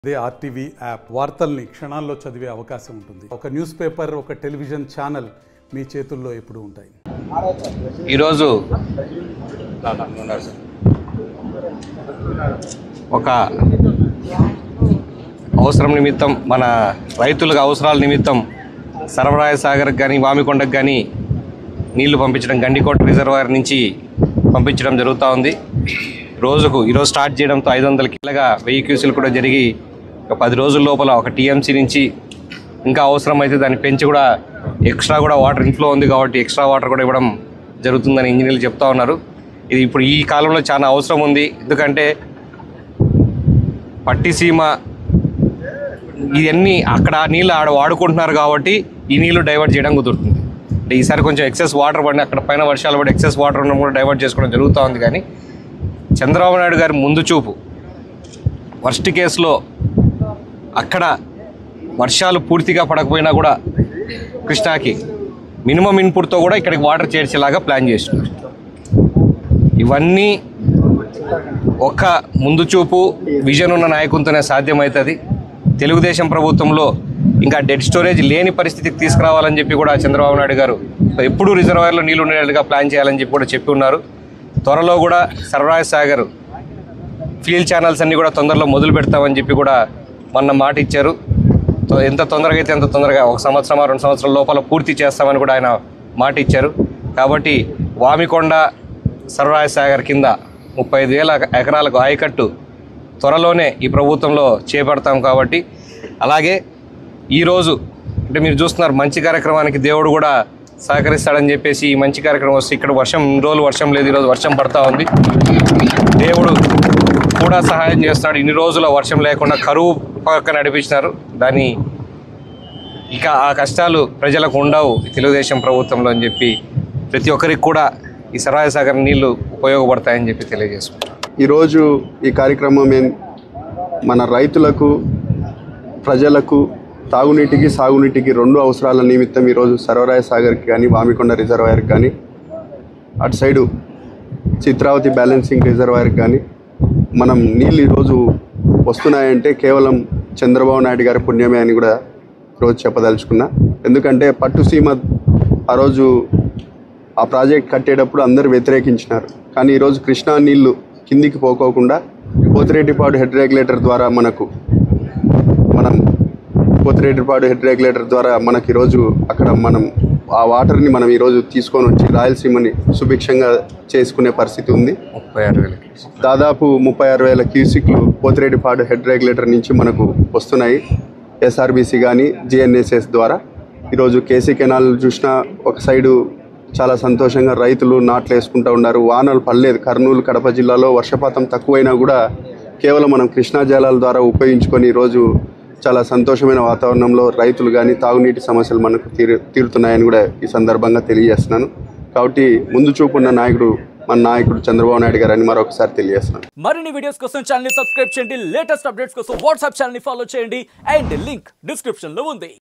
అదే RTV app వార్తల్ని క్షణాల్లో చదివే అవకాశం ఉంటుంది. ఒక న్యూస్ పేపర్, ఒక టెలివిజన్ ఛానల్ మీ చేతుల్లో ఎప్పుడూ ఉంటాయి. ఈరోజు ఒక అవసరం నిమిత్తం మన రైతులకు అవసరాల నిమిత్తం సర్వరాయ సాగర్కి కానీ వామికొండకు కానీ నీళ్లు పంపించడం గండికోట రిజర్వాయర్ నుంచి పంపించడం జరుగుతూ ఉంది. ఈరోజు స్టార్ట్ చేయడంతో 500 కిలోగా 1000 క్యూసెలు కూడా జరిగి ఒక 10 రోజుల లోపల ఒక టీఎంసీ నుంచి ఇంకా అవసరమైతే దాన్ని పెంచి కూడా ఎక్స్ట్రా కూడా వాటర్ ఇన్ఫ్లో ఉంది కాబట్టి ఎక్స్ట్రా వాటర్ కూడా ఇవ్వడం జరుగుతుందని ఇంజనీర్లు చెప్తా ఉన్నారు. ఇది ఇప్పుడు ఈ కాలంలో చాలా అవసరం ఉంది. ఎందుకంటే పట్టిసీమ ఇవన్నీ అక్కడ నీళ్ళు ఆడ వాడుకుంటున్నారు కాబట్టి ఈ నీళ్లు డైవర్ట్ చేయడం కుదురుతుంది. అంటే ఈసారి కొంచెం ఎక్సెస్ వాటర్ పడి అక్కడ పైన వర్షాలు పడి ఎక్సెస్ వాటర్ ఉన్న కూడా డైవర్ట్ చేసుకోవడం జరుగుతూ ఉంది. కానీ చంద్రబాబు నాయుడు గారి ముందు చూపు వర్స్ట్ కేసులో అక్కడ వర్షాలు పూర్తిగా పడకపోయినా కూడా కృష్ణాకి మినిమం ఇన్పుట్తో కూడా ఇక్కడికి వాటర్ చేర్చేలాగా ప్లాన్ చేస్తున్నారు. ఇవన్నీ ఒక ముందు చూపు విజన్ ఉన్న నాయకునితోనే సాధ్యమవుతుంది. తెలుగుదేశం ప్రభుత్వంలో ఇంకా డెడ్ స్టోరేజ్ లేని పరిస్థితికి తీసుకురావాలని చెప్పి కూడా చంద్రబాబు నాయుడు గారు ఎప్పుడూ రిజర్వాయర్లో నీళ్ళు ఉండేట్టుగా ప్లాన్ చేయాలని చెప్పి కూడా చెప్పి ఉన్నారు. త్వరలో కూడా సర్వరాయ సాగర్ ఫీల్డ్ ఛానల్స్ అన్నీ కూడా తొందరలో మొదలు పెడతామని చెప్పి కూడా మొన్న మాట ఇచ్చారు. ఎంత తొందరగా అయితే అంత తొందరగా 1 సంవత్సరం 2 సంవత్సరాల లోపల పూర్తి చేస్తామని కూడా ఆయన మాట ఇచ్చారు. కాబట్టి వామికొండ సర్వరాయ సాగర్ కింద 35,000 ఎకరాలకు ఆయకట్టు త్వరలోనే ఈ ప్రభుత్వంలో చేపడతాం. కాబట్టి అలాగే ఈరోజు అంటే మీరు చూస్తున్నారు మంచి కార్యక్రమానికి దేవుడు కూడా సహకరిస్తాడని చెప్పేసి ఈ మంచి కార్యక్రమం వస్తే ఇక్కడ ఇన్ని రోజులు వర్షం లేదు, ఈరోజు వర్షం పడతా ఉంది. దేవుడు కూడా సహాయం చేస్తున్నాడు. ఇన్ని రోజుల వర్షం లేకుండా కరువు పక్క నడిపించినారు. దాన్ని ఇక ఆ కష్టాలు ప్రజలకు ఉండవు తెలుగుదేశం ప్రభుత్వంలో అని చెప్పి ప్రతి ఒక్కరికి కూడా ఈ సర్వరాయ సాగర్ నీళ్లు ఉపయోగపడతాయని చెప్పి తెలియజేసుకుంటారు. ఈరోజు ఈ కార్యక్రమం మన రైతులకు ప్రజలకు తాగునీటికి సాగునీటికి 2 అవసరాల నిమిత్తం ఈరోజు సర్వరాయ సాగర్కి కానీ వామికొండ రిజర్వాయర్కి కానీ అటు సైడు చిత్రావతి బ్యాలెన్సింగ్ రిజర్వాయర్కి కానీ మనం నీళ్ళు ఈరోజు వస్తున్నాయంటే కేవలం చంద్రబాబు నాయుడు గారి పుణ్యమే అని కూడా ఈరోజు చెప్పదలుచుకున్నా. ఎందుకంటే పట్టుసీమ ఆ రోజు ఆ ప్రాజెక్ట్ కట్టేటప్పుడు అందరూ వ్యతిరేకించినారు. కానీ ఈరోజు కృష్ణా నీళ్లు కిందికి పోకోకుండా పోతిరెడ్డిపాడు హెడ్ రెగ్యులేటర్ ద్వారా మనకి ఈరోజు అక్కడ మనం ఆ వాటర్ని మనం ఈరోజు తీసుకొని వచ్చి రాయలసీమని సుభిక్షంగా చేసుకునే పరిస్థితి ఉంది. దాదాపు 36,000 క్యూసిక్లు పోతిరెడ్డిపాడు హెడ్ రెగ్యులేటర్ నుంచి మనకు వస్తున్నాయి. ఎస్ఆర్బీసీ కానీ జిఎన్ఎస్ఎస్ ద్వారా ఈరోజు కేసీ కెనాల్ చూసినా ఒక సైడు చాలా సంతోషంగా రైతులు నాట్లు వేసుకుంటూ ఉన్నారు. వానలు పడలేదు. కర్నూలు కడప జిల్లాలో వర్షపాతం తక్కువైనా కూడా కేవలం మనం కృష్ణా జలాల ద్వారా ఉపయోగించుకొని ఈరోజు చాలా సంతోషమైన వాతావరణంలో రైతులు కానీ తాగునీటి సమస్యలు మనకు తీరుతున్నాయని కూడా ఈ సందర్భంగా తెలియజేస్తున్నాను. కాబట్టి ముందు చూపున్న మన నాయకుడు చంద్రబాబు నాయుడు గారు అని మరొకసారి తెలియజేస్తున్నాను. మరిన్ని వీడియోస్ కోసం ఛానల్ ని సబ్స్క్రైబ్ చేయండి. లేటెస్ట్ అప్డేట్స్ కోసం వాట్సాప్ ఛానల్ ని ఫాలో చేయండి. అండ్ లింక్ డిస్క్రిప్షన్ లో ఉంది.